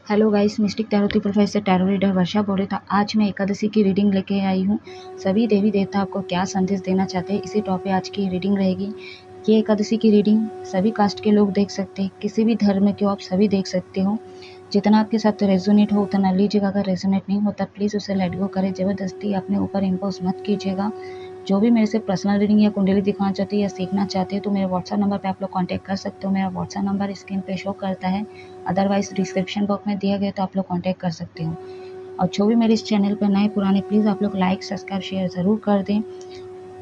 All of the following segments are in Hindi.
हेलो गाइस, मिस्टिक टैरोटी प्रोफेसर टैरो रीडर वर्षा बोल रही। था आज मैं एकादशी की रीडिंग लेके आई हूँ। सभी देवी देवता आपको क्या संदेश देना चाहते हैं, इसी टॉपिक आज की रीडिंग रहेगी। ये एकादशी की रीडिंग सभी कास्ट के लोग देख सकते हैं, किसी भी धर्म के हो आप सभी देख सकते हो। जितना आपके साथ रेजोनेट हो उतना लीजिएगा, अगर रेजोनेट नहीं होता प्लीज़ उसे लेट गो करें। ज़बरदस्ती अपने ऊपर इम्पोज मत कीजिएगा। जो भी मेरे से पर्सनल रीडिंग या कुंडली दिखाना चाहते हैं या सीखना चाहते हैं तो मेरे व्हाट्सएप नंबर पे आप लोग कांटेक्ट कर सकते हो। मेरा व्हाट्सएप नंबर स्क्रीन पे शो करता है, अदरवाइज डिस्क्रिप्शन बॉक्स में दिया गया तो आप लोग कांटेक्ट कर सकते हो। और जो भी मेरे इस चैनल पर नए पुराने प्लीज़ आप लोग लाइक सब्सक्राइब शेयर ज़रूर कर दें।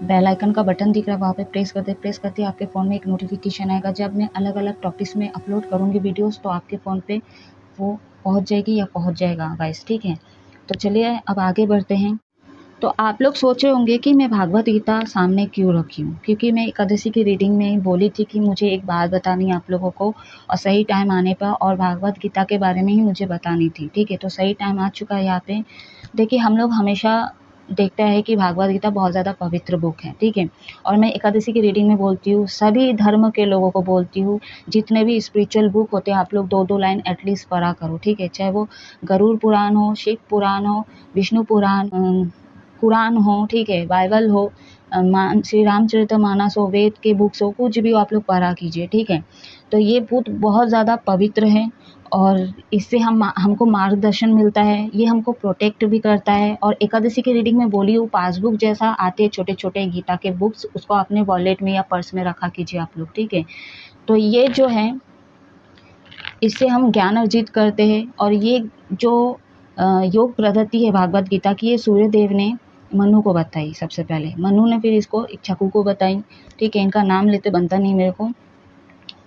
बेल आइकन का बटन दिख रहा है वहाँ पे प्रेस कर दे। प्रेस करते ही आपके फ़ोन में एक नोटिफिकेशन आएगा। जब मैं अलग अलग टॉपिक्स में अपलोड करूँगी वीडियोस तो आपके फ़ोन पे वो पहुँच जाएगी या पहुँच जाएगा गाइस, ठीक है। तो चलिए अब आगे बढ़ते हैं। तो आप लोग सोच रहे होंगे कि मैं भागवत गीता सामने क्यों रखी हूँ, क्योंकि मैं एकादशी की रीडिंग में बोली थी कि मुझे एक बात बतानी है आप लोगों को और सही टाइम आने पर, और भागवत गीता के बारे में ही मुझे बतानी थी, ठीक है। तो सही टाइम आ चुका है यहाँ पे। देखिए, हम लोग हमेशा देखते हैं कि भागवत गीता बहुत ज़्यादा पवित्र बुक है, ठीक है। और मैं एकादशी की रीडिंग में बोलती हूँ, सभी धर्म के लोगों को बोलती हूँ, जितने भी स्पिरिचुअल बुक होते हैं आप लोग 2-2 लाइन एटलीस्ट पढ़ा करो, ठीक है। चाहे वो गरुड़ पुराण हो, शिव पुराण हो, विष्णु पुराण, कुरान हो, ठीक है, बाइबल हो, श्री रामचरितमानस हो, वेद के बुक्स हो, कुछ भी हो आप लोग पढ़ा कीजिए, ठीक है। तो ये बुक बहुत ज़्यादा पवित्र है और इससे हमको मार्गदर्शन मिलता है, ये हमको प्रोटेक्ट भी करता है। और एकादशी की रीडिंग में बोली हूँ, पासबुक जैसा आते हैं छोटे छोटे गीता के बुक्स, उसको अपने वॉलेट में या पर्स में रखा कीजिए आप लोग, ठीक है। तो ये जो है इससे हम ज्ञान अर्जित करते हैं। और ये जो योग पद्धति है भागवत गीता की, ये सूर्य देव ने मनु को बताई सबसे पहले। मनु ने फिर इसको इक्ष्वाकु को बताई, ठीक है। इनका नाम लेते बनता नहीं मेरे को।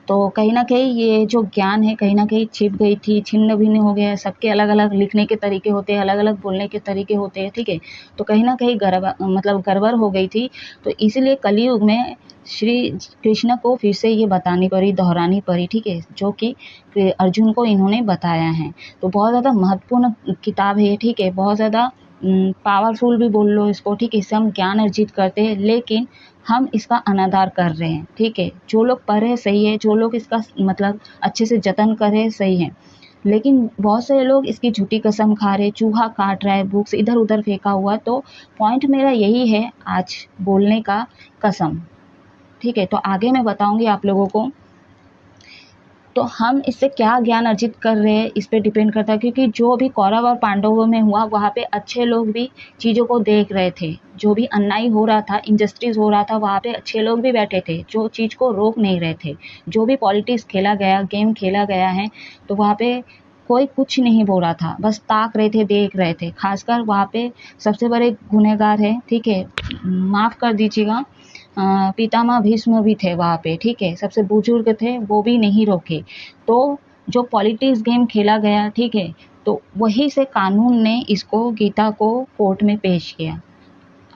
तो कहीं ना कहीं ये जो ज्ञान है कहीं ना कहीं छिप गई थी, छिन्न भिन्न हो गया है। सबके अलग अलग लिखने के तरीके होते हैं, अलग अलग बोलने के तरीके होते हैं, ठीक है। तो कहीं ना कहीं गड़बड़ हो गई थी। तो इसलिए कलयुग में श्री कृष्ण को फिर से ये बतानी पड़ी, दोहरानी पड़ी, ठीक है, जो कि अर्जुन को इन्होंने बताया है। तो बहुत ज़्यादा महत्वपूर्ण किताब है, ठीक है। बहुत ज़्यादा पावरफुल भी बोल लो इसको, ठीक है। इससे हम ज्ञान अर्जित करते हैं, लेकिन हम इसका अनादर कर रहे हैं, ठीक है। जो लोग पढ़ रहे सही है, जो लोग इसका अच्छे से जतन कर रहे सही है, लेकिन बहुत सारे लोग इसकी झूठी कसम खा रहे, चूहा काट रहा है, बुक्स इधर उधर फेंका हुआ। तो पॉइंट मेरा यही है आज बोलने का, कसम, ठीक है। तो आगे मैं बताऊंगी आप लोगों को। तो हम इससे क्या ज्ञान अर्जित कर रहे हैं इस पे डिपेंड करता है, क्योंकि जो भी कौरव और पांडवों में हुआ वहाँ पे अच्छे लोग भी चीज़ों को देख रहे थे। जो भी अन्याय हो रहा था, इनजस्टिस हो रहा था, वहाँ पे अच्छे लोग भी बैठे थे जो चीज़ को रोक नहीं रहे थे। जो भी पॉलिटिक्स खेला गया, गेम खेला गया है, तो वहाँ पे कोई कुछ नहीं बोल रहा था, बस ताक रहे थे, देख रहे थे। खासकर वहाँ पे सबसे बड़े गुनहगार है, ठीक है, माफ़ कर दीजिएगा, पितामह भीष्म भी थे वहाँ पे, ठीक है। सबसे बुजुर्ग थे, वो भी नहीं रोके। तो जो पॉलिटिक्स गेम खेला गया, ठीक है, तो वही से कानून ने इसको, गीता को कोर्ट में पेश किया।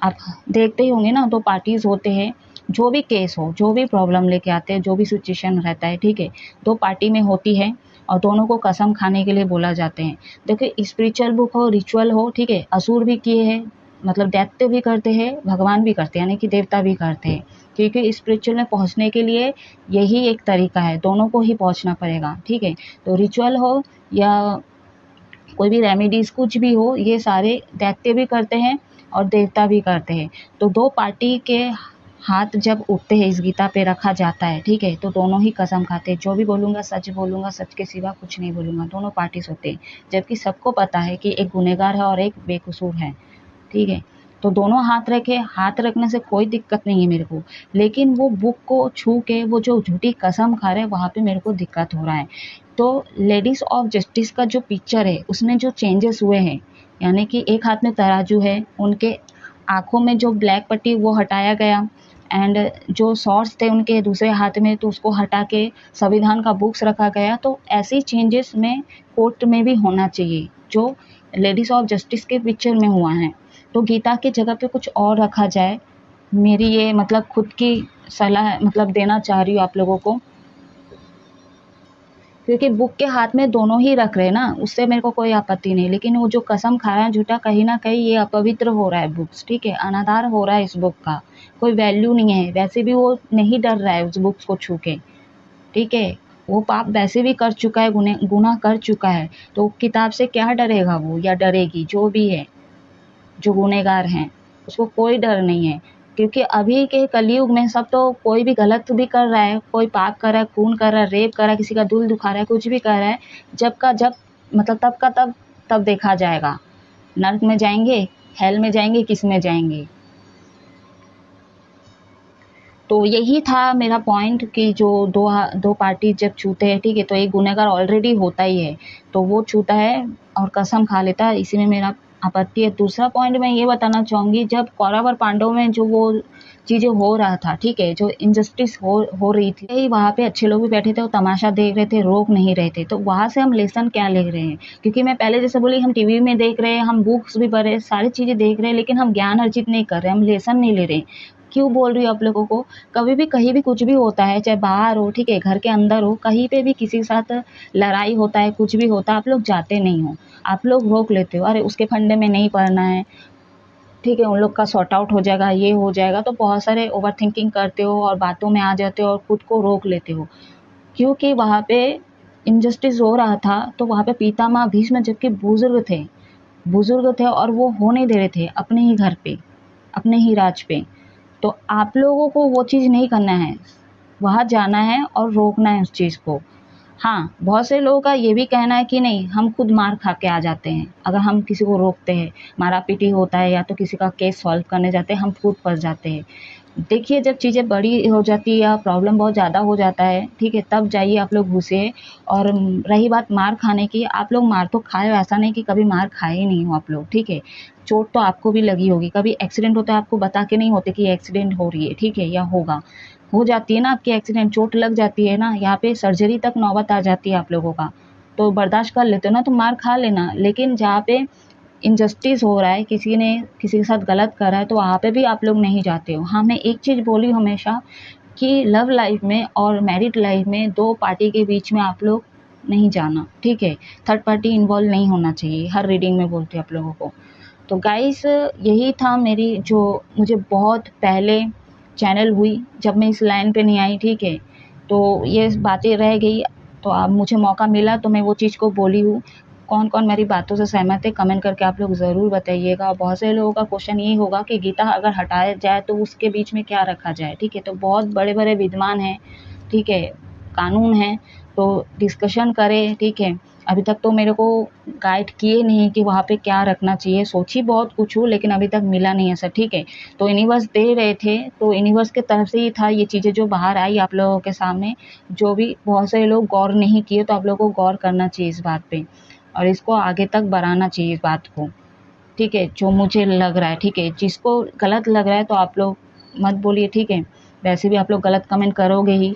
आप देखते ही होंगे ना, दो पार्टीज होते हैं, जो भी केस हो, जो भी प्रॉब्लम लेके आते हैं, जो भी सिचुएशन रहता है, ठीक है, दो पार्टी में होती है और दोनों को कसम खाने के लिए बोला जाते हैं। देखिए, स्पिरिचुअल बुक हो, रिचुअल हो, ठीक है, असुर भी किए हैं, मतलब दैत्य भी करते हैं, भगवान भी करते हैं, यानी कि देवता भी करते हैं, क्योंकि स्पिरिचुअल में पहुंचने के लिए यही एक तरीका है, दोनों को ही पहुंचना पड़ेगा, ठीक है। तो रिचुअल हो या कोई भी रेमेडीज कुछ भी हो, ये सारे दैत्य भी करते हैं और देवता भी करते हैं। तो दो पार्टी के हाथ जब उठते हैं, इस गीता पे रखा जाता है, ठीक है, तो दोनों ही कसम खाते हैं, जो भी बोलूँगा सच के सिवा कुछ नहीं बोलूँगा। दोनों पार्टी होते हैं, जबकि सबको पता है कि एक गुनहगार है और एक बेकसूर है, ठीक है। तो दोनों हाथ रखे, हाथ रखने से कोई दिक्कत नहीं है मेरे को, लेकिन वो बुक को छू के वो जो झूठी कसम खा रहे हैं वहाँ पे मेरे को दिक्कत हो रहा है। तो लेडीज ऑफ जस्टिस का जो पिक्चर है उसमें जो चेंजेस हुए हैं, यानी कि एक हाथ में तराजू है, उनके आंखों में जो ब्लैक पट्टी वो हटाया गया, एंड जो शॉर्ट्स थे उनके दूसरे हाथ में तो उसको हटा के संविधान का बुक्स रखा गया। तो ऐसी चेंजेस में कोर्ट में भी होना चाहिए, जो लेडीज ऑफ जस्टिस के पिक्चर में हुआ है। तो गीता की जगह पे कुछ और रखा जाए, मेरी ये खुद की सलाह देना चाह रही हूँ आप लोगों को, क्योंकि बुक के हाथ में दोनों ही रख रहे हैं ना, उससे मेरे को कोई आपत्ति नहीं, लेकिन वो जो कसम खा रहा है झूठा, कहीं ना कहीं ये अपवित्र हो रहा है बुक्स, ठीक है, अनादर हो रहा है इस बुक का, कोई वैल्यू नहीं है। वैसे भी वो नहीं डर रहा है उस बुक्स को छू के, ठीक है। वो पाप वैसे भी कर चुका है, गुनाह कर चुका है, तो किताब से क्या डरेगा वो या डरेगी, जो भी है, जो गुनहगार हैं उसको कोई डर नहीं है। क्योंकि अभी के कलयुग में सब तो कोई भी गलत भी कर रहा है, कोई पाप कर रहा है, खून कर रहा है, रेप कर रहा है, किसी का दिल दुखा रहा है, कुछ भी कर रहा है, जब का जब मतलब तब का तब देखा जाएगा। नर्क में जाएंगे, हेल में जाएंगे, किस में जाएंगे। तो यही था मेरा पॉइंट कि जो दो पार्टी जब छूते हैं, ठीक है, तो एक गुनहगार ऑलरेडी होता ही है, तो वो छूता है और कसम खा लेता है, इसी में मेरा आपत्ति है। दूसरा पॉइंट मैं ये बताना चाहूँगी, जब कौरव और पांडव में जो वो चीज़ें हो रहा था, ठीक है, जो इनजस्टिस हो रही थी, वहाँ पे अच्छे लोग भी बैठे थे और तमाशा देख रहे थे, रोक नहीं रहे थे। तो वहाँ से हम लेसन क्या ले रहे हैं? क्योंकि मैं पहले जैसे बोली, हम टीवी में देख रहे हैं, हम बुक्स भी पढ़ रहे हैं, सारी चीज़ें देख रहे हैं, लेकिन हम ज्ञान अर्जित नहीं कर रहे, हम लेसन नहीं ले रहे। क्यों बोल रही हूँ आप लोगों को? कभी भी कहीं भी कुछ भी होता है, चाहे बाहर हो, ठीक है, घर के अंदर हो, कहीं पे भी किसी के साथ लड़ाई होता है, कुछ भी होता है, आप लोग जाते नहीं हो, आप लोग रोक लेते हो, अरे उसके फंडे में नहीं पड़ना है, ठीक है, उन लोग का सॉर्ट आउट हो जाएगा, ये हो जाएगा। तो बहुत सारे ओवर थिंकिंग करते हो और बातों में आ जाते हो और खुद को रोक लेते हो। क्योंकि वहाँ पे इनजस्टिस हो रहा था, तो वहाँ पे पितामह भीष्म जबकि बुजुर्ग थे और वो होने दे रहे थे अपने ही घर पे, अपने ही राज पे। तो आप लोगों को वो चीज़ नहीं करना है, वहाँ जाना है और रोकना है उस चीज़ को। हाँ, बहुत से लोगों का ये भी कहना है कि नहीं, हम खुद मार खा के आ जाते हैं, अगर हम किसी को रोकते हैं, मारा-पीटी होता है या तो किसी का केस सॉल्व करने जाते हैं, हम खुद फँस जाते हैं। देखिए, जब चीज़ें बड़ी हो जाती है या प्रॉब्लम बहुत ज़्यादा हो जाता है, ठीक है, तब जाइए आप लोग घुसिए। और रही बात मार खाने की, आप लोग मार तो खाए हो, ऐसा नहीं कि कभी मार खाए ही नहीं हो आप लोग, ठीक है। चोट तो आपको भी लगी होगी, कभी एक्सीडेंट होता है आपको बता के नहीं होते कि एक्सीडेंट हो रही है, ठीक है, या होगा। हो जाती है ना आपकी एक्सीडेंट, चोट लग जाती है ना, यहाँ पे सर्जरी तक नौबत आ जाती है आप लोगों का, तो बर्दाश्त कर लेते हो ना, तो मार खा लेना। लेकिन जहाँ पे इनजस्टिस हो रहा है, किसी ने किसी के साथ गलत करा है, तो वहाँ पे भी आप लोग नहीं जाते हो। हाँ, मैं एक चीज़ बोली हमेशा कि लव लाइफ में और मैरिड लाइफ में दो पार्टी के बीच में आप लोग नहीं जाना, ठीक है, थर्ड पार्टी इन्वॉल्व नहीं होना चाहिए, हर रीडिंग में बोलती हूँ आप लोगों को। तो गाइस, यही था मेरी, जो मुझे बहुत पहले चैनल हुई, जब मैं इस लाइन पे नहीं आई, ठीक है, तो ये बातें रह गई, तो अब मुझे मौका मिला तो मैं वो चीज़ को बोली हूँ। कौन कौन मेरी बातों से सहमत है, कमेंट करके आप लोग ज़रूर बताइएगा। और बहुत से लोगों का क्वेश्चन यही होगा कि गीता अगर हटाया जाए तो उसके बीच में क्या रखा जाए, ठीक है, तो बहुत बड़े बड़े विद्वान हैं, ठीक है, कानून है, तो डिस्कशन करें, ठीक है। अभी तक तो मेरे को गाइड किए नहीं कि वहाँ पे क्या रखना चाहिए, सोची बहुत कुछ हूँ, लेकिन अभी तक मिला नहीं है सर, ठीक है। तो यूनिवर्स दे रहे थे, तो यूनिवर्स के तरफ से ही था ये चीज़ें जो बाहर आई आप लोगों के सामने, जो भी बहुत सारे लोग गौर नहीं किए, तो आप लोगों को गौर करना चाहिए इस बात पे और इसको आगे तक बढ़ाना चाहिए इस बात को, ठीक है, जो मुझे लग रहा है, ठीक है। जिसको गलत लग रहा है तो आप लोग मत बोलिए, ठीक है, वैसे भी आप लोग गलत कमेंट करोगे ही।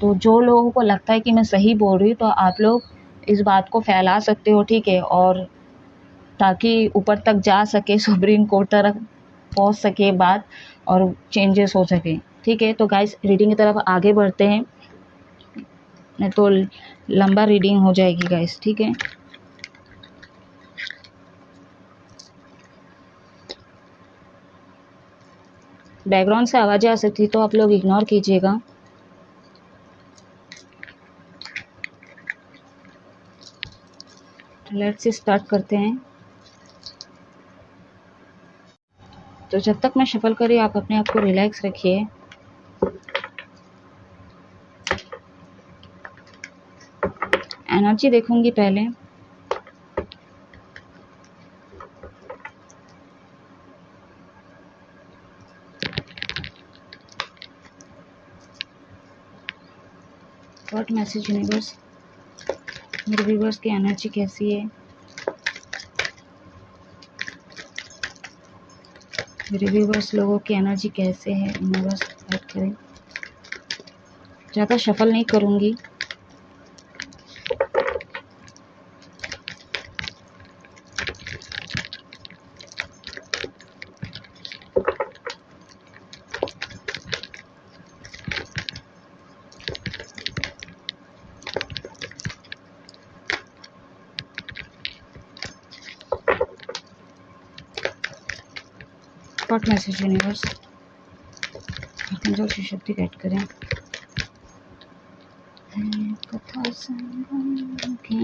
तो जो लोगों को लगता है कि मैं सही बोल रही हूँ, तो आप लोग इस बात को फैला सकते हो, ठीक है, और ताकि ऊपर तक जा सके, सुप्रीम कोर्ट तक पहुँच सके बात और चेंजेस हो सके, ठीक है। तो गाइस, रीडिंग की तरफ आगे बढ़ते हैं, नहीं तो लंबा रीडिंग हो जाएगी गाइस, ठीक है। बैकग्राउंड से आवाज़ें आ सकती तो आप लोग इग्नोर कीजिएगा। लेट्स स्टार्ट करते हैं। तो जब तक मैं शफल करी, आप अपने आप को रिलैक्स रखिए। एनर्जी देखूंगी पहले। व्हाट मैसेज यूनिवर्स, मेरे व्यूवर्स की एनर्जी कैसी है, मेरे व्यूवर्स लोगों की एनर्जी कैसे है, यूनिवर्स गाइड करें। ज़्यादा शफल नहीं करूँगी। What message universe, अर्कैंजल Shiv Shakti guide करें। कथा संगम की,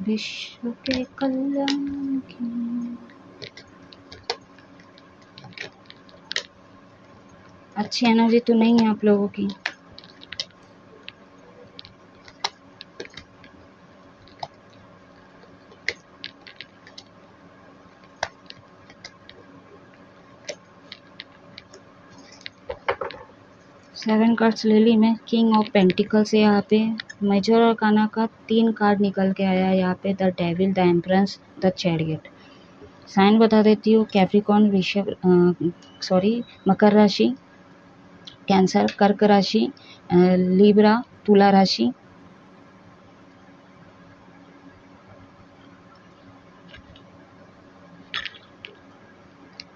विश्व के कल्याण की। अच्छी एनर्जी तो नहीं है आप लोगों की। सेवन कार्ड्स ले ली मैं। किंग ऑफ पेंटिकल से यहाँ पे मेजर आर्काना का 3 कार्ड निकल के आया है यहाँ पे, the devil, the empress, the chariot. Sign बता देती हूँ, कैप्रिकॉर्न, मकर राशि, कैंसर, कर्क राशि, लिब्रा, तुला राशि,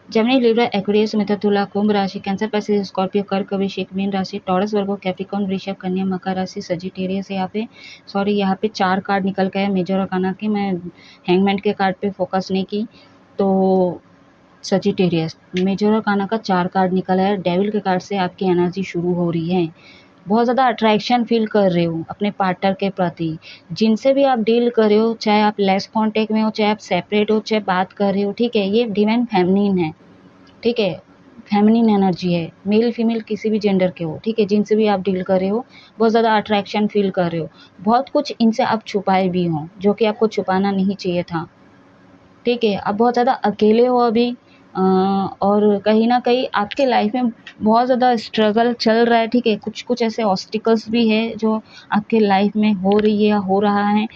जेमिनी, लिब्रा, एक्वेरियस, मिथुन, तुला, कुंभ राशि, कैंसर, पैसिस, स्कॉर्पियो, कर्क, वृश्चिक, मीन राशि, टॉरस, वर्गो, कैप्रिकॉर्न, वृषभ, कन्या, मकर राशि, सजिटेरियस। यहाँ पे 4 कार्ड निकल गए मेजर आर्काना के। मैं हैंगमैन के कार्ड पे फोकस नहीं की, तो सजिटेरियस मेजर आर्काना का 4 कार्ड निकला है। डेविल के कार्ड से आपकी एनर्जी शुरू हो रही है। बहुत ज़्यादा अट्रैक्शन फील कर रहे हो अपने पार्टनर के प्रति। जिनसे भी आप डील कर रहे हो, चाहे आप लेस कांटेक्ट में हो, चाहे आप सेपरेट हो, चाहे बात कर रहे हो, ठीक है, ये डिवाइन फेमिनिन है, ठीक है, फेमिनिन एनर्जी है, मेल फीमेल किसी भी जेंडर के हो, ठीक है, जिनसे भी आप डील कर रहे हो बहुत ज़्यादा अट्रैक्शन फील कर रहे हो। बहुत कुछ इनसे आप छुपाए भी हो जो कि आपको छुपाना नहीं चाहिए था, ठीक है। आप बहुत ज़्यादा अकेले हो अभी, और कहीं ना कहीं आपके लाइफ में बहुत ज़्यादा स्ट्रगल चल रहा है, ठीक है। कुछ कुछ ऐसे ऑब्स्टिकल्स भी है जो आपके लाइफ में हो रही है या हो रहा है।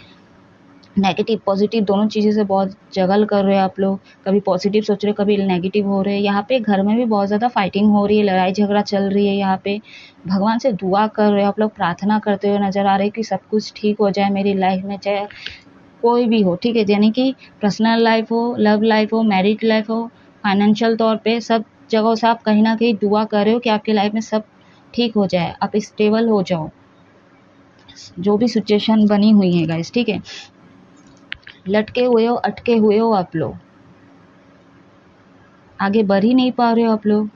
नेगेटिव पॉजिटिव दोनों चीज़ें से बहुत जगल कर रहे हैं आप लोग, कभी पॉजिटिव सोच रहे हो, कभी नेगेटिव हो रहे हैं। यहाँ पे घर में भी बहुत ज़्यादा फाइटिंग हो रही है, लड़ाई झगड़ा चल रही है। यहाँ पे भगवान से दुआ कर रहे हो आप लोग, प्रार्थना करते हुए नज़र आ रहे हैं कि सब कुछ ठीक हो जाए मेरी लाइफ में, चाहे कोई भी हो, ठीक है, यानी कि पर्सनल लाइफ हो, लव लाइफ हो, मैरिड लाइफ हो, फाइनेंशियल तौर पे सब जगहों से आप कहीं ना कहीं दुआ कर रहे हो कि आपकी लाइफ में सब ठीक हो जाए, आप स्टेबल हो जाओ, जो भी सिचुएशन बनी हुई है गाइस, ठीक है। लटके हुए हो, अटके हुए हो आप लोग, आगे बढ़ ही नहीं पा रहे हो आप लोग,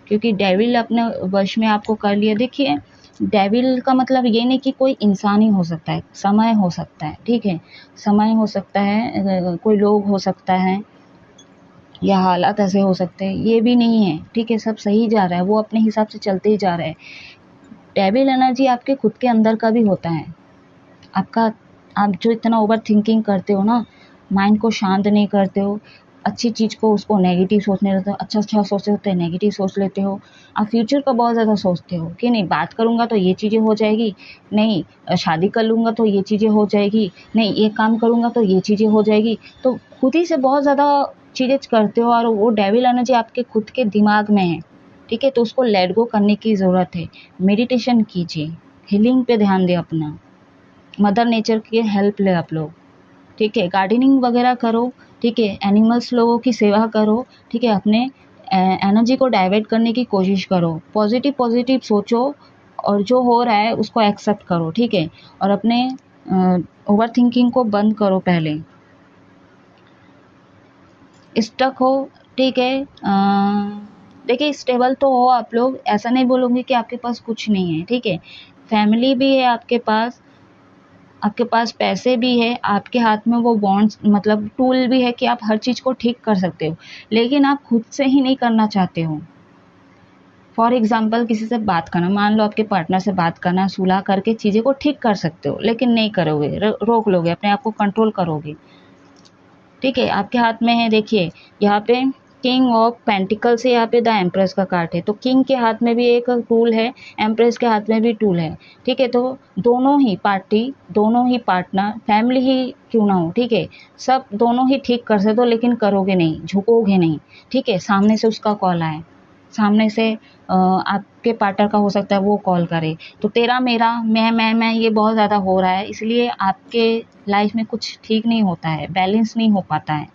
क्योंकि डेविल अपने वश में आपको कर लिया। देखिए, डेविल का मतलब ये नहीं कि कोई इंसान ही हो सकता है, समय हो सकता है, ठीक है, समय हो सकता है, कोई लोग हो सकता है, या हालात ऐसे हो सकते हैं, ये भी नहीं है, ठीक है। सब सही जा रहा है, वो अपने हिसाब से चलते ही जा रहे हैं। डेविल एनर्जी आपके खुद के अंदर का भी होता है आपका। आप जो इतना ओवर थिंकिंग करते हो ना, माइंड को शांत नहीं करते हो, अच्छी चीज़ को उसको नेगेटिव सोचने लगते हो, अच्छा सोचते होते नेगेटिव सोच लेते हो। आप फ्यूचर का बहुत ज़्यादा सोचते हो कि नहीं बात करूँगा तो ये चीज़ें हो जाएगी, नहीं शादी कर लूँगा तो ये चीज़ें हो जाएगी, नहीं ये काम करूँगा तो ये चीज़ें हो जाएगी। तो खुद ही से बहुत ज़्यादा चीज़ें करते हो, और वो डेविल एनर्जी आपके खुद के दिमाग में है, ठीक है। तो उसको लेट गो करने की ज़रूरत है। मेडिटेशन कीजिए, हीलिंग पे ध्यान दें अपना, मदर नेचर की हेल्प ले आप लोग, ठीक है। गार्डनिंग वगैरह करो, ठीक है, एनिमल्स लोगों की सेवा करो, ठीक है। अपने एनर्जी को डाइवर्ट करने की कोशिश करो, पॉजिटिव पॉजिटिव सोचो, और जो हो रहा है उसको एक्सेप्ट करो, ठीक है। और अपने ओवर थिंकिंग को बंद करो पहले। स्टक हो, ठीक है, देखिए स्टेबल तो हो आप लोग, ऐसा नहीं बोलूँगी कि आपके पास कुछ नहीं है, ठीक है। फैमिली भी है आपके पास, आपके पास पैसे भी है, आपके हाथ में वो बॉन्ड्स मतलब टूल भी है कि आप हर चीज़ को ठीक कर सकते हो, लेकिन आप खुद से ही नहीं करना चाहते हो। फॉर एग्जाम्पल, किसी से बात करना, मान लो आपके पार्टनर से बात करना, सुलह करके चीज़ें को ठीक कर सकते हो, लेकिन नहीं करोगे, रोक लोगे, अपने आप को कंट्रोल करोगे, ठीक है। आपके हाथ में है, देखिए यहाँ पे किंग ऑफ पेंटिकल से यहाँ पे द एम्प्रेस का कार्ड है, तो किंग के हाथ में भी एक टूल है, एम्प्रेस के हाथ में भी टूल है, ठीक है। तो दोनों ही पार्टी, दोनों ही पार्टनर, फैमिली ही क्यों ना हो, ठीक है, सब दोनों ही ठीक कर सकते हो, लेकिन करोगे नहीं, झुकोगे नहीं, ठीक है। सामने से उसका कॉल आए, सामने से आपके पार्टनर का हो सकता है वो कॉल करे, तो तेरा मेरा, मैं ये बहुत ज़्यादा हो रहा है, इसलिए आपके लाइफ में कुछ ठीक नहीं होता है, बैलेंस नहीं हो पाता है,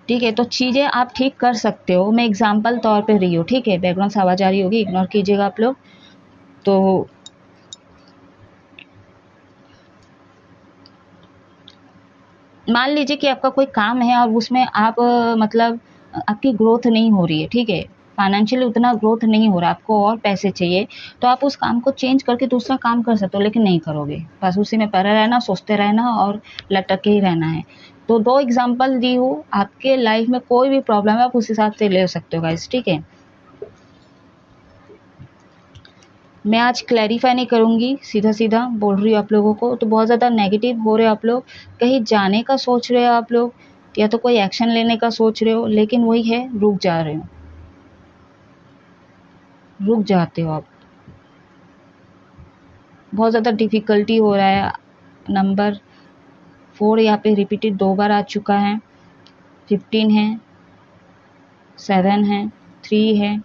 ठीक है। तो चीज़ें आप ठीक कर सकते हो, मैं एग्जांपल तौर पे रही हूँ, ठीक है। बैकग्राउंड से आवाज़ आ रही होगी, इग्नोर कीजिएगा आप लोग। तो मान लीजिए कि आपका कोई काम है और उसमें आप मतलब आपकी ग्रोथ नहीं हो रही है, ठीक है, फाइनेंशियली उतना ग्रोथ नहीं हो रहा, आपको और पैसे चाहिए, तो आप उस काम को चेंज करके दूसरा काम कर सकते हो, लेकिन नहीं करोगे। बस उसी में पड़े रहना, सोचते रहना और लटक के ही रहना है। तो 2 एग्ज़ाम्पल दी हूँ, आपके लाइफ में कोई भी प्रॉब्लम है आप उस हिसाब से ले सकते हो गाइस, ठीक है। मैं आज क्लैरिफाई नहीं करूँगी, सीधा-सीधा बोल रही हूँ आप लोगों को। तो बहुत ज़्यादा नेगेटिव हो रहे हो आप लोग, कहीं जाने का सोच रहे हो आप लोग, या तो कोई एक्शन लेने का सोच रहे हो, लेकिन वही है, रुक जा रहे हो, रुक जाते हो आप। बहुत ज़्यादा डिफ़िकल्टी हो रहा है। नंबर 4 यहाँ पे रिपीटेड 2 बार आ चुका है, 15 है, 7 है, 3 है,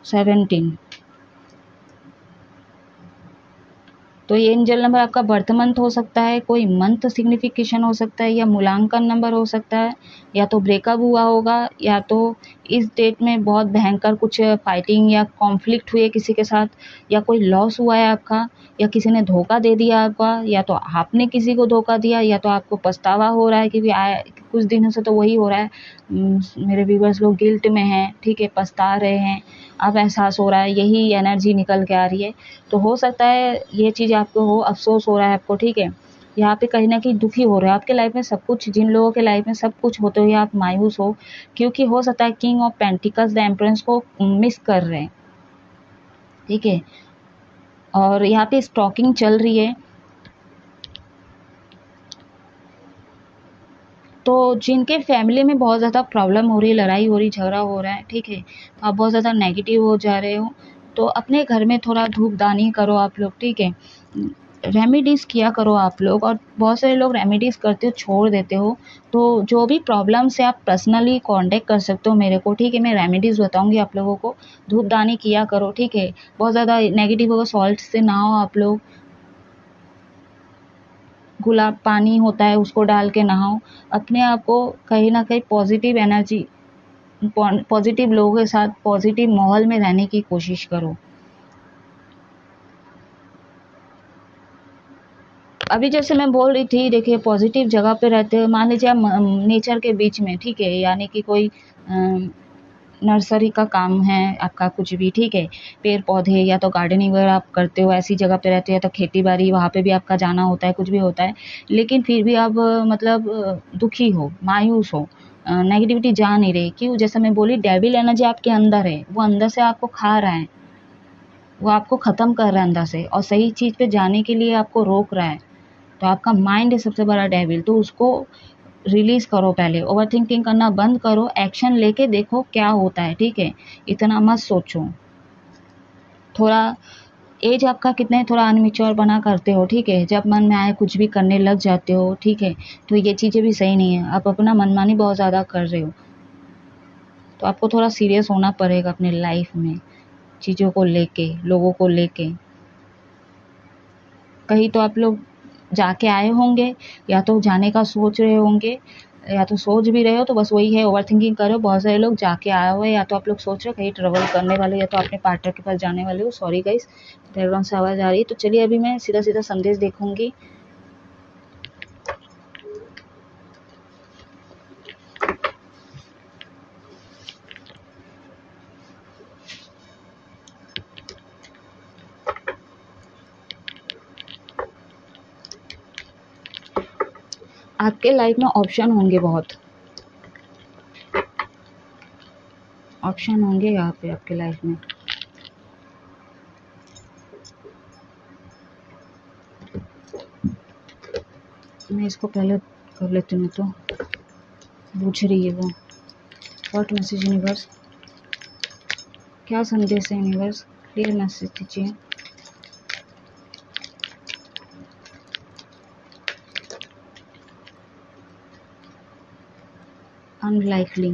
17। तो ये एंजल नंबर आपका बर्थ मंथ हो सकता है, कोई मंथ सिग्निफिकेशन हो सकता है, या मूलांकन नंबर हो सकता है, या तो ब्रेकअप हुआ होगा, या तो इस डेट में बहुत भयंकर कुछ फाइटिंग या कॉन्फ्लिक्ट हुई है किसी के साथ, या कोई लॉस हुआ है आपका, या किसी ने धोखा दे दिया आपका, या तो आपने किसी को धोखा दिया, या तो आपको पछतावा हो रहा है, क्योंकि कुछ दिनों से तो वही हो रहा है। मेरे व्यूअर्स लोग गिल्ट में हैं, ठीक है, पछता रहे हैं, अब एहसास हो रहा है, यही एनर्जी निकल के आ रही है। तो हो सकता है ये चीज़ आपको हो, अफ़सोस हो रहा है आपको, ठीक है। यहाँ पे कहीं न कहीं दुखी हो रहे हो, आपके लाइफ़ में सब कुछ, जिन लोगों के लाइफ़ में सब कुछ होते हुए आप मायूस हो, क्योंकि हो सकता है किंग ऑफ पेंटिकल्स द एम्परेंस को मिस कर रहे हैं, ठीक है। और यहाँ पे स्टॉकिंग चल रही है, तो जिनके फैमिली में बहुत ज़्यादा प्रॉब्लम हो रही है, लड़ाई हो रही, झगड़ा हो रहा है, ठीक है, तो आप बहुत ज़्यादा नेगेटिव हो जा रहे हो, तो अपने घर में थोड़ा धूपदानी करो आप लोग, ठीक है। रेमेडीज़ किया करो आप लोग, और बहुत सारे लोग रेमेडीज़ करते हो छोड़ देते हो। तो जो भी प्रॉब्लम से आप पर्सनली कांटेक्ट कर सकते हो मेरे को, ठीक है, मैं रेमेडीज़ बताऊँगी आप लोगों को। धूपदानी किया करो, ठीक है। बहुत ज़्यादा नेगेटिव होगा, सॉल्ट से नहाओ आप लोग, गुलाब पानी होता है उसको डाल के नहाओ। अपने आप को कहीं न कहीं पॉज़िटिव एनर्जी, पॉज़िटिव लोगों के साथ पॉज़िटिव माहौल में रहने की कोशिश करो। अभी जैसे मैं बोल रही थी, देखिए पॉज़िटिव जगह पे रहते हो, मान लीजिए आप नेचर के बीच में, ठीक है, यानी कि कोई नर्सरी का काम है आपका, कुछ भी, ठीक है, पेड़-पौधे या तो गार्डनिंग वगैरह आप करते हो, ऐसी जगह पे रहते हो, या तो खेती-बाड़ी, वहाँ पे भी आपका जाना होता है, कुछ भी होता है, लेकिन फिर भी आप मतलब दुखी हो, मायूस हो, नेगेटिविटी जा नहीं रही। क्यों? जैसा मैं बोली, डेविल एनर्जी आपके अंदर है, वो अंदर से आपको खा रहा है, वो आपको ख़त्म कर रहा है अंदर से, और सही चीज़ पे जाने के लिए आपको रोक रहा है। तो आपका माइंड है सबसे बड़ा डेविल, तो उसको रिलीज़ करो पहले, ओवरथिंकिंग करना बंद करो, एक्शन लेके देखो क्या होता है, ठीक है? इतना मत सोचो। थोड़ा एज आपका कितना है, थोड़ा अनमैच्योर बना करते हो, ठीक है? जब मन में आए कुछ भी करने लग जाते हो, ठीक है? तो ये चीज़ें भी सही नहीं है, आप अपना मनमानी बहुत ज़्यादा कर रहे हो। तो आपको थोड़ा सीरियस होना पड़ेगा अपनी लाइफ़ में, चीज़ों को लेके, लोगों को लेके। कहीं तो आप लोग जाके आए होंगे, या तो जाने का सोच रहे होंगे, या तो सोच भी रहे हो, तो बस वही है, ओवरथिंकिंग कर रहे हो। बहुत सारे लोग जाके आए हुए हैं, या तो आप लोग सोच रहे हो कहीं ट्रैवल करने वाले हो, या तो अपने पार्टनर के पास जाने वाले हो। सॉरी गाइस, बैकग्राउंड से आवाज़ आ रही है। तो चलिए अभी मैं सीधा-सीधा संदेश देखूँगी। आपके लाइफ में ऑप्शन होंगे बहुत, ऑप्शन होंगे यहाँ पे आपके लाइफ में। मैं इसको पहले कर लेती हूँ, तो पूछ रही है वो। व्हाट मैसेज यूनिवर्स, क्या संदेश है यूनिवर्स, क्लियर मैसेज दीजिए। अनलाइकली,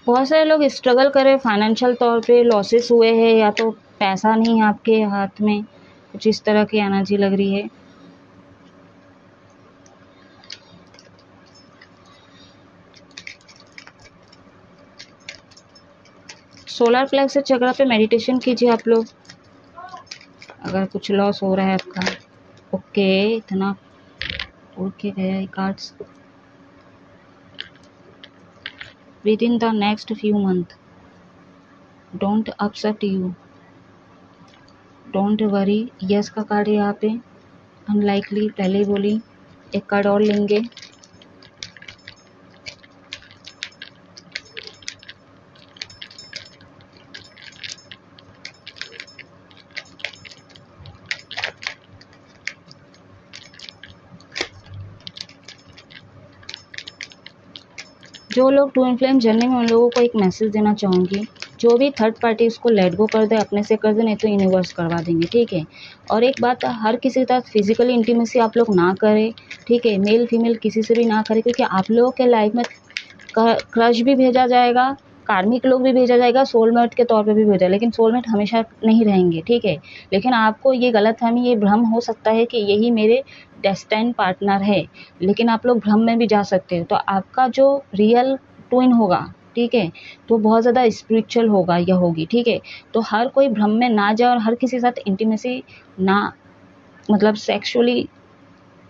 बहुत सारे लोग स्ट्रगल कर रहे हैं फाइनेंशियल तौर पे, लॉसेस हुए हैं, या तो पैसा नहीं है आपके हाथ में, कुछ इस तरह की एनर्जी लग रही है। सोलर प्लेक्सस चक्र पे मेडिटेशन कीजिए आप लोग, अगर कुछ लॉस हो रहा है आपका। ओके, इतना उड़ के गया cards. With in the next few month, don't upset you, don't worry. Yes का कार्ड है यहाँ पे, अनलाइकली पहले ही बोली। एक कार्ड और लेंगे। जो लोग ट्विन फ्लेम जर्नी में, उन लोगों को एक मैसेज देना चाहूँगी, जो भी थर्ड पार्टी उसको लेट गो कर दे, अपने से कर दे, नहीं तो यूनिवर्स करवा देंगे, ठीक है। और एक बात, हर किसी के साथ फिजिकली इंटीमेसी आप लोग ना करें, ठीक है। मेल फीमेल किसी से भी ना करें, क्योंकि आप लोगों के लाइफ में क्रश भी भेजा जाएगा, कार्मिक लोग भी भेजा जाएगा, सोलमेट के तौर पे भी भेजा, लेकिन सोलमेट हमेशा नहीं रहेंगे, ठीक है। लेकिन आपको ये गलतफहमी, ये भ्रम हो सकता है कि यही मेरे डेस्टिनी पार्टनर है, लेकिन आप लोग भ्रम में भी जा सकते हो। तो आपका जो रियल ट्विन होगा, ठीक है, तो बहुत ज़्यादा स्पिरिचुअल होगा या होगी, ठीक है। तो हर कोई भ्रम में ना जाए और हर किसी के साथ इंटीमेसी ना, मतलब सेक्सुअली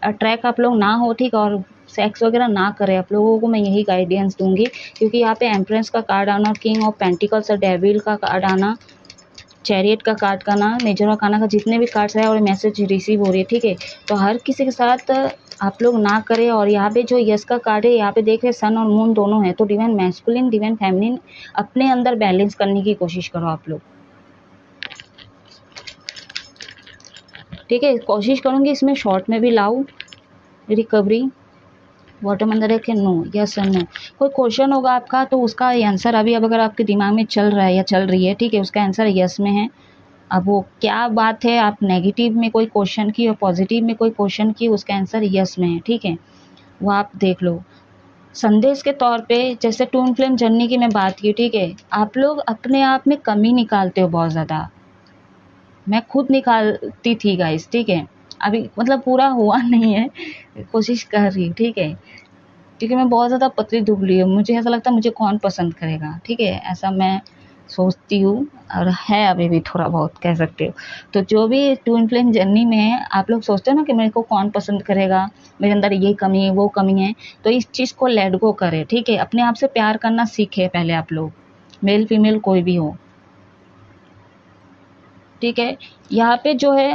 अट्रैक्ट आप लोग ना हो, ठीक है। और सेक्स वगैरह ना करें, आप लोगों को मैं यही गाइडेंस दूंगी, क्योंकि यहाँ पे एम्प्रेस का कार्ड आना, किंग ऑफ पेंटिकल्स और डेविल का कार्ड आना, चैरियट का कार्ड का ना, मेजर आर्काना का, जितने भी कार्ड्स है और मैसेज रिसीव हो रही है, ठीक है। तो हर किसी के साथ आप लोग ना करें। और यहाँ पे जो यस का कार्ड है, यहाँ पे देख रहे सन और मून दोनों है, तो डिवाइन मैस्कुलिन डिवाइन फेमिनिन अपने अंदर बैलेंस करने की कोशिश करो आप लोग, ठीक है। कोशिश करूँगी इसमें शॉर्ट में भी लाऊं रिकवरी। बॉटम अंदर है कि नो, यस और नो। कोई क्वेश्चन होगा आपका, तो उसका आंसर अभी अब अगर आपके दिमाग में चल रहा है या चल रही है, ठीक है, उसका आंसर यस में है। अब वो क्या बात है, आप नेगेटिव में कोई क्वेश्चन की और पॉजिटिव में कोई क्वेश्चन की, उसका आंसर यस में है, ठीक है। वो आप देख लो। संदेश के तौर पे, जैसे ट्विन फ्लेम जर्नी की मैं बात की, ठीक है, आप लोग अपने आप में कमी निकालते हो बहुत ज़्यादा। मैं खुद निकालती थी गाइस, ठीक है। अभी मतलब पूरा हुआ नहीं है, कोशिश कर रही हूँ, ठीक है। क्योंकि मैं बहुत ज़्यादा पतली दुबली हूँ, मुझे ऐसा लगता है मुझे कौन पसंद करेगा, ठीक है, ऐसा मैं सोचती हूँ। और है अभी भी थोड़ा बहुत, कह सकते हो। तो जो भी ट्विन फ्लेम जर्नी में है, आप लोग सोचते हो ना कि मेरे को कौन पसंद करेगा, मेरे अंदर ये कमी है वो कमी है, तो इस चीज़ को लेट गो करें, ठीक है। अपने आप से प्यार करना सीखे पहले आप लोग, मेल फीमेल कोई भी हो, ठीक है। यहाँ पे जो है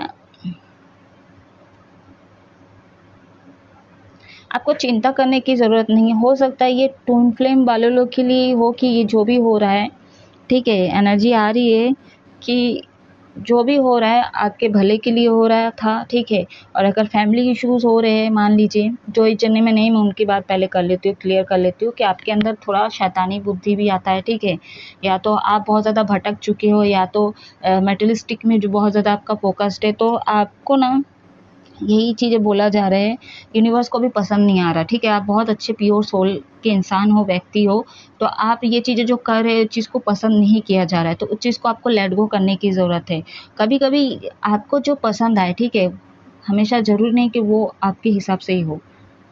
आपको चिंता करने की ज़रूरत नहीं है। हो सकता है ये ट्विन फ्लेम वाले लोग के लिए हो कि ये जो भी हो रहा है, ठीक है, एनर्जी आ रही है कि जो भी हो रहा है आपके भले के लिए हो रहा था, ठीक है। और अगर फैमिली इश्यूज़ हो रहे हैं, मान लीजिए, जो इस जर्नी में नहीं, मैं उनकी बात पहले कर लेती हूँ, क्लियर कर लेती हूँ कि आपके अंदर थोड़ा शैतानी बुद्धि भी आता है, ठीक है। या तो आप बहुत ज़्यादा भटक चुके हो, या तो मेटलिस्टिक में जो बहुत ज़्यादा आपका फोकस्ड है, तो आपको ना यही चीज़ें बोला जा रहा है, यूनिवर्स को भी पसंद नहीं आ रहा, ठीक है। आप बहुत अच्छे प्योर सोल के इंसान हो, व्यक्ति हो, तो आप ये चीज़ें जो कर रहे हो, चीज़ को पसंद नहीं किया जा रहा है, तो उस चीज़ को आपको लेट गो करने की ज़रूरत है। कभी कभी आपको जो पसंद आए, ठीक है, हमेशा ज़रूरी नहीं कि वो आपके हिसाब से ही हो,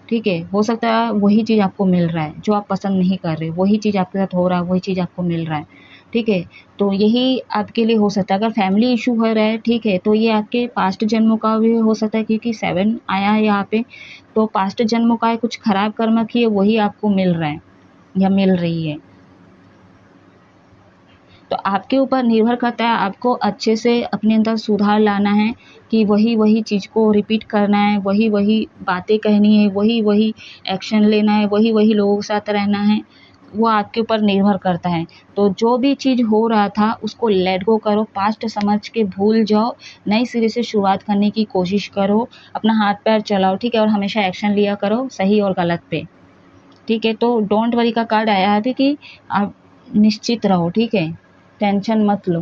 ठीक है। हो सकता है वही चीज़ आपको मिल रहा है जो आप पसंद नहीं कर रहे, वही चीज़ आपके साथ हो रहा है, वही चीज़ आपको मिल रहा है, ठीक है। तो यही आपके लिए हो सकता है। अगर फैमिली इशू हो रहा है, ठीक है, तो ये आपके पास्ट जन्मों का भी हो सकता है, क्योंकि 7 आया है यहाँ पे, तो पास्ट जन्मों का है, कुछ खराब कर्म किए वही आपको मिल रहा है या मिल रही है। तो आपके ऊपर निर्भर करता है, आपको अच्छे से अपने अंदर सुधार लाना है कि वही वही चीज़ को रिपीट करना है, वही वही बातें कहनी है, वही वही एक्शन लेना है, वही वही लोगों के साथ रहना है, वो आपके ऊपर निर्भर करता है। तो जो भी चीज़ हो रहा था उसको लेट गो करो, पास्ट समझ के भूल जाओ, नई सिरे से शुरुआत करने की कोशिश करो, अपना हाथ पैर चलाओ, ठीक है। और हमेशा एक्शन लिया करो सही और गलत पे, ठीक है। तो डोंट वरी का कार्ड आया है कि आप निश्चित रहो, ठीक है, टेंशन मत लो,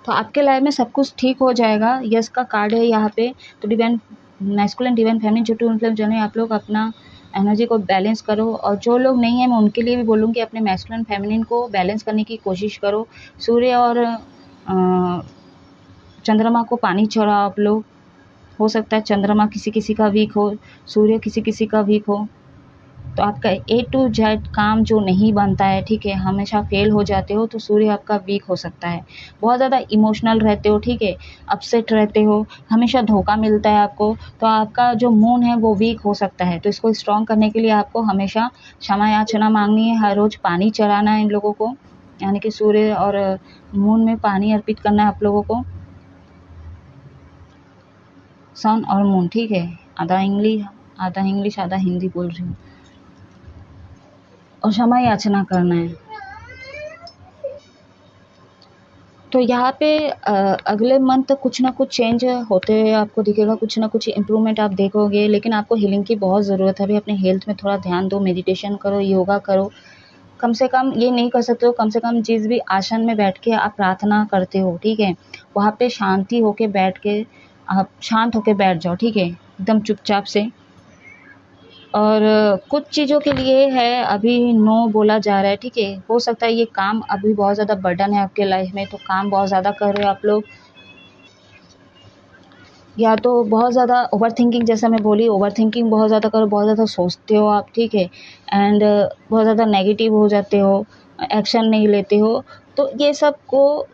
तो आपके लाइफ में सब कुछ ठीक हो जाएगा। यस का कार्ड है यहाँ पे। तो डिवाइन मैस्कुलिन डिवाइन फेमिनिन जो ट्विन फ्लेम जर्नी, आप लोग अपना एनर्जी को बैलेंस करो। और जो लोग नहीं हैं, मैं उनके लिए भी बोलूँगी अपने मैस्कुलिन फेमिनिन को बैलेंस करने की कोशिश करो। सूर्य और चंद्रमा को पानी चढ़ाओ आप लोग। हो सकता है चंद्रमा किसी किसी का वीक हो, सूर्य किसी किसी का वीक हो, तो आपका ए टू जेड काम जो नहीं बनता है, ठीक है, हमेशा फेल हो जाते हो, तो सूर्य आपका वीक हो सकता है। बहुत ज़्यादा इमोशनल रहते हो, ठीक है, अपसेट रहते हो, हमेशा धोखा मिलता है आपको, तो आपका जो मून है वो वीक हो सकता है। तो इसको स्ट्रॉन्ग करने के लिए आपको हमेशा क्षमा याचना मांगनी है, हर रोज़ पानी चढ़ाना है इन लोगों को, यानी कि सूर्य और मून में पानी अर्पित करना है आप लोगों को, सन और मून, ठीक है। आधा इंग्लिश आधा हिंदी बोल रही हूँ। और क्षमा याचना करना है। तो यहाँ पे अगले मंथ तक कुछ ना कुछ चेंज होते हुए आपको दिखेगा, कुछ ना कुछ इम्प्रूवमेंट आप देखोगे, लेकिन आपको हीलिंग की बहुत ज़रूरत है। अभी अपने हेल्थ में थोड़ा ध्यान दो, मेडिटेशन करो, योगा करो। कम से कम ये नहीं कर सकते हो, कम से कम जिस भी आसन में बैठ के आप प्रार्थना करते हो, ठीक है, वहाँ पे शांति होके बैठ के आप शांत होके बैठ जाओ, ठीक है, एकदम चुपचाप से। और कुछ चीज़ों के लिए है अभी नो बोला जा रहा है, ठीक है। हो सकता है ये काम अभी बहुत ज़्यादा बर्डन है आपके लाइफ में, तो काम बहुत ज़्यादा कर रहे हो आप लोग, या तो बहुत ज़्यादा ओवर थिंकिंग, जैसा मैं बोली, ओवर थिंकिंग बहुत ज़्यादा करो, बहुत ज़्यादा सोचते हो आप, ठीक है, एंड बहुत ज़्यादा नेगेटिव हो जाते हो, एक्शन नहीं लेते हो। तो ये सब को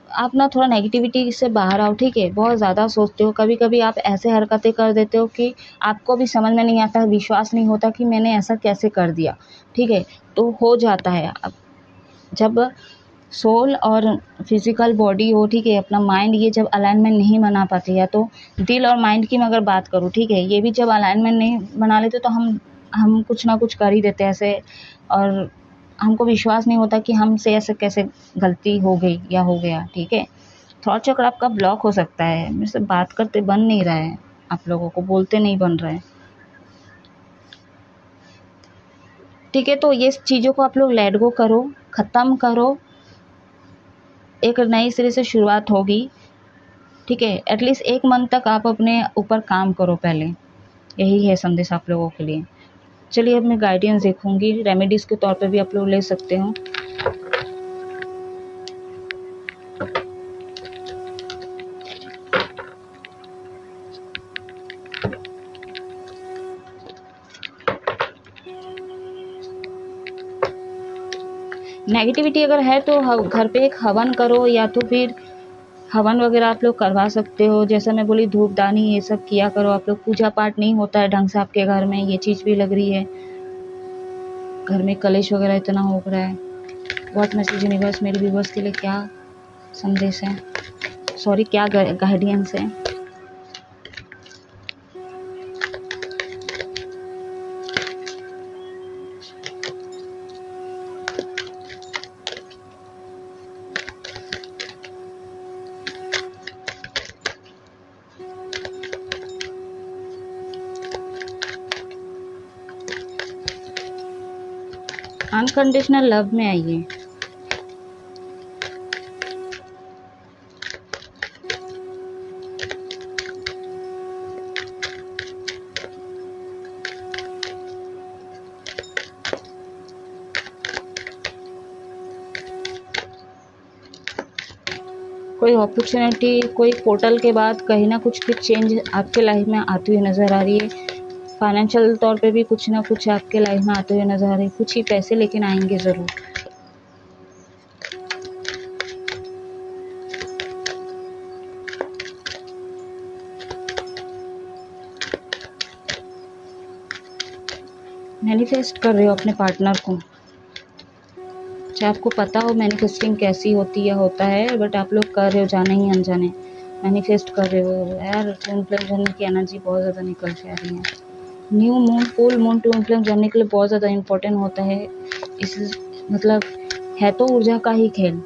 आप ना थोड़ा नेगेटिविटी से बाहर आओ, ठीक है। बहुत ज़्यादा सोचते हो, कभी कभी आप ऐसे हरकतें कर देते हो कि आपको भी समझ में नहीं आता, विश्वास नहीं होता कि मैंने ऐसा कैसे कर दिया, ठीक है। तो हो जाता है अब जब सोल और फिजिकल बॉडी हो, ठीक है, अपना माइंड ये जब अलाइनमेंट नहीं बना पाते, या तो दिल और माइंड की मैं अगर बात करूँ, ठीक है, ये भी जब अलाइनमेंट नहीं बना लेते तो हम कुछ ना कुछ कर ही देते ऐसे, और हमको विश्वास नहीं होता कि हमसे ऐसे कैसे गलती हो गई या हो गया, ठीक है। थॉट चक्र आपका ब्लॉक हो सकता है, मेरे से बात करते बन नहीं रहा है, आप लोगों को बोलते नहीं बन रहा है, ठीक है। तो ये चीज़ों को आप लोग लेट गो करो, ख़त्म करो, एक नई सिरे से शुरुआत होगी, ठीक है। एटलीस्ट एक मंथ तक आप अपने ऊपर काम करो पहले, यही है संदेश आप लोगों के लिए। चलिए अब मैं गाइडेंस देखूंगी, रेमेडीज़ के तौर पे भी आप लोग ले सकते हो। नेगेटिविटी अगर है तो घर पे एक हवन करो, या तो फिर हवन वगैरह आप लोग करवा सकते हो, जैसा मैं बोली धूपदानी ये सब किया करो आप लोग। पूजा पाठ नहीं होता है ढंग से आपके घर में, ये चीज़ भी लग रही है, घर में कलेश वगैरह इतना हो रहा है। व्हाट मैसेज यूनिवर्स मेरे व्यूवर्स के लिए क्या संदेश है, सॉरी क्या गाइडेंस है। अनकंडीशनल लव में आइए। कोई अपॉर्चुनिटी, कोई पोर्टल के बाद कहीं ना कुछ चेंज आपके लाइफ में आती हुई नज़र आ रही है। फाइनेंशियल तौर पे भी कुछ ना कुछ आपके लाइफ में आते हुए नज़र आ रही है, कुछ ही पैसे लेकिन आएंगे ज़रूर। मैनिफेस्ट कर रहे हो अपने पार्टनर को, चाहे आपको पता हो मैनिफेस्टिंग कैसी होती है होता है, बट आप लोग कर रहे हो जाने ही अनजाने, मैनिफेस्ट कर रहे हो यार। ट्विन फ्लेम जर्नी की एनर्जी बहुत ज़्यादा निकल के आ रही है। New moon, full moon twin flame journey के लिए बहुत ज़्यादा इम्पोर्टेंट होता है। इस मतलब है तो ऊर्जा का ही खेल,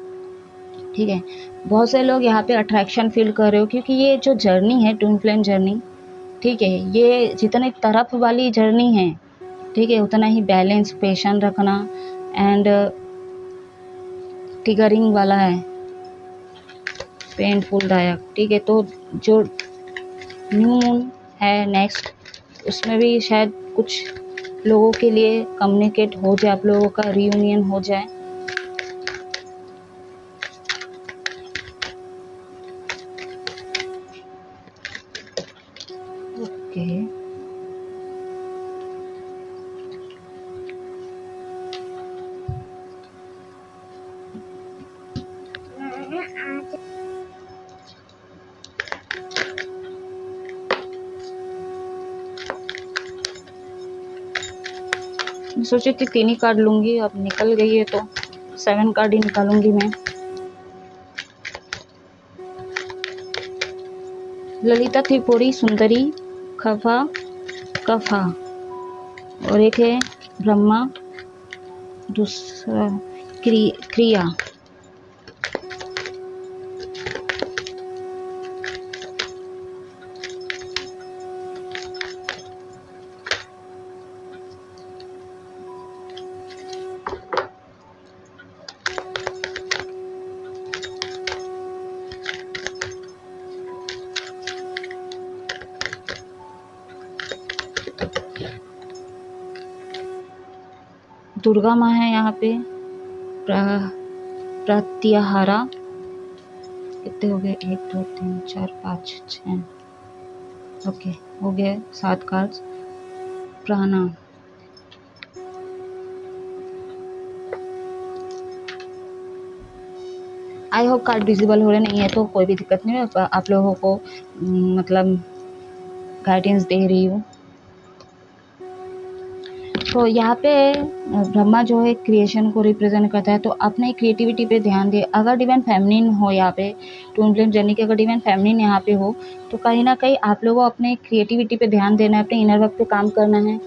ठीक है। बहुत से लोग यहाँ पे अट्रैक्शन फील कर रहे हो, क्योंकि ये जो जर्नी है ट्विन फ्लेम जर्नी, ठीक है, ये जितने तरफ वाली जर्नी है, ठीक है, उतना ही बैलेंस, पेशेंस रखना एंड ट्रिगरिंग वाला है, पेनफुल दायक, ठीक है। तो जो न्यू मून है नेक्स्ट, उसमें भी शायद कुछ लोगों के लिए कम्युनिकेट हो जाए, आप लोगों का रियूनियन हो जाए। ओके, सोची थी 3 ही कार्ड लूंगी, अब निकल गई है तो 7 कार्ड ही निकालूंगी मैं। ललिता त्रिपुरी सुंदरी खफा कफा, और एक है ब्रह्मा, दूसरा क्रिया। दुर्गा माँ है यहाँ पे, प्रत्याहारा। कितने हो गए? 1 2 3 4 5 6, ओके हो गए 7 कार्ड्स। प्राणा, आई होप कार्ड विजिबल हो रहे नहीं है तो कोई भी दिक्कत नहीं है, आप लोगों को मतलब गाइडेंस दे रही हूँ। तो यहाँ पे ब्रह्मा जो है क्रिएशन को रिप्रेजेंट करता है, तो अपने क्रिएटिविटी पे ध्यान दे। अगर डिवाइन फेमिनिन हो यहाँ पे, ट्विन फ्लेम जर्नी के अगर डिवाइन फेमिनिन यहाँ पे हो, तो कहीं ना कहीं आप लोगों को अपने क्रिएटिविटी पे ध्यान देना है, अपने इनर वर्क पे काम करना है।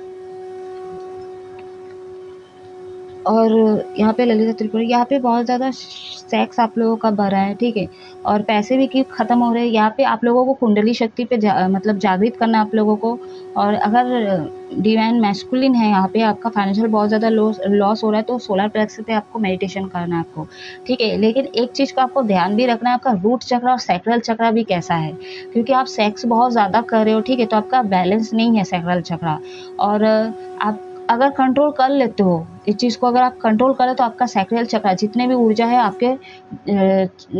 और यहाँ पे ललिता त्रिपुरी, यहाँ पे बहुत ज़्यादा सेक्स आप लोगों का बढ़ा है, ठीक है, और पैसे भी की ख़त्म हो रहे हैं। यहाँ पे आप लोगों को कुंडली शक्ति पे मतलब जागृत करना आप लोगों को। और अगर डिवाइन मैस्कुलिन है यहाँ पे, आपका फाइनेंशियल बहुत ज़्यादा लॉस हो रहा है, तो सोलर प्लेक्स पे आपको मेडिटेशन करना है आपको, ठीक है। लेकिन एक चीज़ का आपको ध्यान भी रखना है, आपका रूट चक्र और सैक्रल चक्र भी कैसा है, क्योंकि आप सेक्स बहुत ज़्यादा कर रहे हो, ठीक है, तो आपका बैलेंस नहीं है सैक्रल चक्र। और आप अगर कंट्रोल कर लेते हो इस चीज़ को, अगर आप कंट्रोल करें तो आपका सैक्रल चक्र जितने भी ऊर्जा है आपके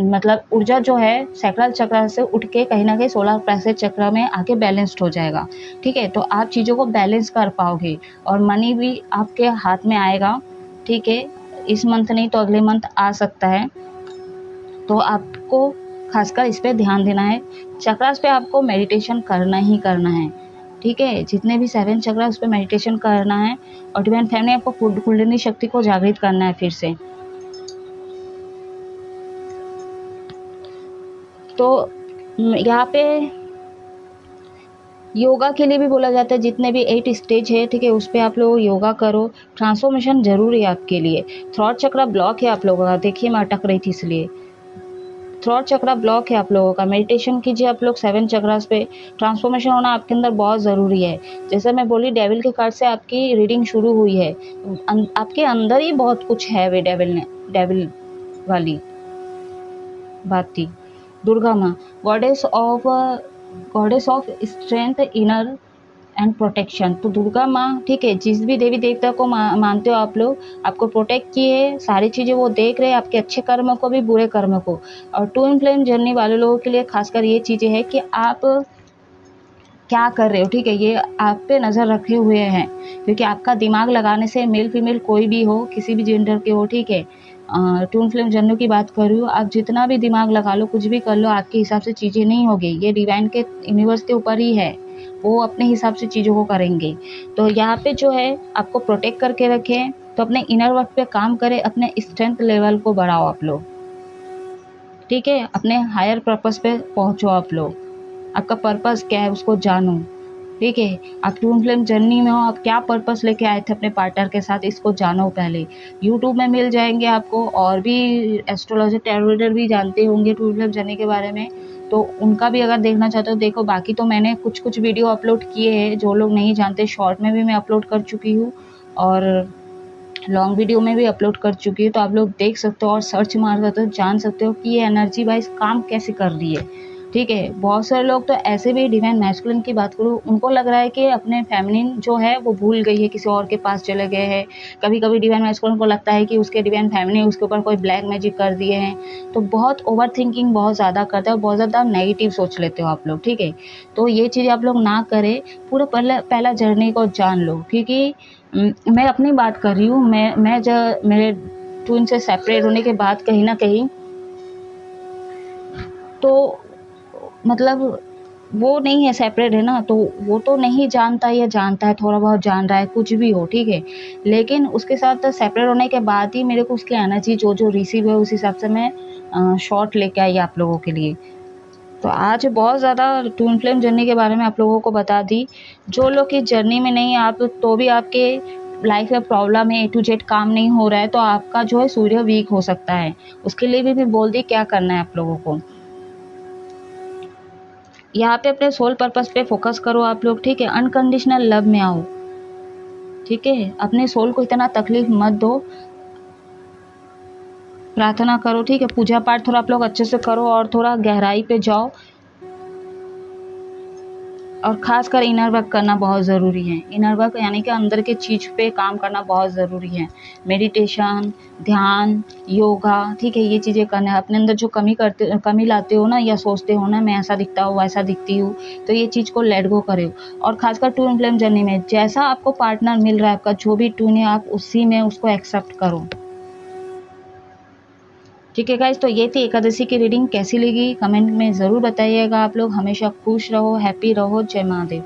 मतलब ऊर्जा जो है सैक्रल चक्र से उठ के कहीं ना कहीं सोलर प्लेक्स चक्र में आके बैलेंस्ड हो जाएगा, ठीक है। तो आप चीज़ों को बैलेंस कर पाओगे और मनी भी आपके हाथ में आएगा, ठीक है। इस मंथ नहीं तो अगले मंथ आ सकता है, तो आपको खासकर इस पर ध्यान देना है। चक्रास पे आपको मेडिटेशन करना ही करना है, ठीक है। जितने भी 7 चक्र उस पर मेडिटेशन करना है, और डिवाइन फैमिली आपको कुंडलिनी शक्ति को जागृत करना है फिर से। तो यहाँ पे योगा के लिए भी बोला जाता है, जितने भी 8 स्टेज है, ठीक है, उस पर आप लोग योगा करो। ट्रांसफॉर्मेशन जरूरी है आपके लिए। थ्रॉट चक्र ब्लॉक है आप लोगों का, देखिए मैं अटक रही थी इसलिए। थ्रॉट चक्र ब्लॉक है आप लोगों का, मेडिटेशन कीजिए आप लोग 7 चक्रास पे। ट्रांसफॉर्मेशन होना आपके अंदर बहुत ज़रूरी है। जैसे मैं बोली डेविल के कार्ड से आपकी रीडिंग शुरू हुई है, आपके अंदर ही बहुत कुछ है वे डेविल वाली बात थी। दुर्गा माँ, goddess of strength, inner and protection. तो दुर्गा माँ, ठीक है, जिस भी देवी देवता को मानते हो आप लोग, आपको प्रोटेक्ट किए, सारी चीज़ें वो देख रहे हैं, आपके अच्छे कर्म को भी बुरे कर्म को। और ट्विन फ्लेम जर्नी वाले लोगों के लिए खासकर ये चीज़ें हैं कि आप क्या कर रहे हो, ठीक है, ये आप पे नज़र रखे हुए हैं, क्योंकि आपका दिमाग लगाने से मेल फीमेल कोई भी हो, किसी भी जेंडर के हो, ठीक है, ट्विन फ्लेम जर्नी की बात कर रही हूँ, आप जितना भी दिमाग लगा लो, कुछ भी कर लो, आपके हिसाब से चीज़ें नहीं होगी। ये डिवाइन के यूनिवर्स के ऊपर ही है, वो अपने हिसाब से चीज़ों को करेंगे। तो यहाँ पे जो है आपको प्रोटेक्ट करके रखें, तो अपने इनर वर्क पे काम करें, अपने स्ट्रेंथ लेवल को बढ़ाओ आप लोग, ठीक है, अपने हायर पर्पस पे पहुँचो आप लोग। आपका पर्पस क्या है उसको जानो, ठीक है। आप ट्विन फ्लेम जर्नी में हो, आप क्या पर्पस लेके आए थे अपने पार्टनर के साथ, इसको जानो पहले। यूट्यूब में मिल जाएंगे आपको, और भी एस्ट्रोलॉजर टैरो रीडर भी जानते होंगे ट्विन फ्लेम जर्नी के बारे में, तो उनका भी अगर देखना चाहते हो देखो। बाकी तो मैंने कुछ वीडियो अपलोड किए हैं, जो लोग नहीं जानते, शॉर्ट में भी मैं अपलोड कर चुकी हूँ और लॉन्ग वीडियो में भी अपलोड कर चुकी हूँ, तो आप लोग देख सकते हो और सर्च मार सकते हो, जान सकते हो कि ये एनर्जी वाइज काम कैसे कर रही है, ठीक है। बहुत सारे लोग तो ऐसे भी डिवाइन मैस्कुलिन की बात करूँ, उनको लग रहा है कि अपने फेमिनिन जो है वो भूल गई है, किसी और के पास चले गए हैं। कभी कभी डिवाइन मैस्कुलिन को लगता है कि उसके डिवाइन फेमिनिन उसके ऊपर कोई ब्लैक मैजिक कर दिए हैं, तो बहुत ओवर थिंकिंग बहुत ज़्यादा करते हैं और बहुत ज़्यादा नेगेटिव सोच लेते हो आप लोग, ठीक है। तो ये चीज़ आप लोग ना करें, पूरा पहला जर्नी को जान लो, क्योंकि मैं अपनी बात कर रही हूँ। मैं जब मेरे ट्विन से सेपरेट होने के बाद कहीं ना कहीं तो मतलब वो नहीं है, सेपरेट है ना, तो वो तो नहीं जानता या जानता है, थोड़ा बहुत जान रहा है, कुछ भी हो, ठीक है। लेकिन उसके साथ सेपरेट होने के बाद ही मेरे को उसकी एनर्जी जो रिसीव है, उस हिसाब से मैं शॉट लेके आई आप लोगों के लिए। तो आज बहुत ज़्यादा ट्विन फ्लेम जर्नी के बारे में आप लोगों को बता दी। जो लोग इस जर्नी में नहीं, आप तो भी आपके लाइफ में प्रॉब्लम है, A to Z काम नहीं हो रहा है, तो आपका जो है सूर्य वीक हो सकता है। उसके लिए भी मैं बोल दी क्या करना है आप लोगों को। यहाँ पे अपने सोल पर्पस पे फोकस करो आप लोग, ठीक है। अनकंडीशनल लव में आओ, ठीक है। अपने सोल को इतना तकलीफ मत दो, प्रार्थना करो, ठीक है। पूजा पाठ थोड़ा आप लोग अच्छे से करो और थोड़ा गहराई पे जाओ, और खासकर इनर वर्क करना बहुत ज़रूरी है। इनर वर्क यानी कि अंदर के चीज़ पे काम करना बहुत ज़रूरी है। मेडिटेशन, ध्यान, योगा, ठीक है, ये चीज़ें करना है। अपने अंदर जो कमी लाते हो ना, या सोचते हो ना मैं ऐसा दिखता हूँ, वैसा दिखती हूँ, तो ये चीज़ को लेट गो करो। और खासकर ट्विन फ्लेम जर्नी में जैसा आपको पार्टनर मिल रहा है, आपका जो भी ट्विन है, आप उसी में उसको एक्सेप्ट करो, ठीक है गाइज। तो ये थी एकादशी की रीडिंग। कैसी लगी कमेंट में ज़रूर बताइएगा। आप लोग हमेशा खुश रहो, हैप्पी रहो। जय महादेव।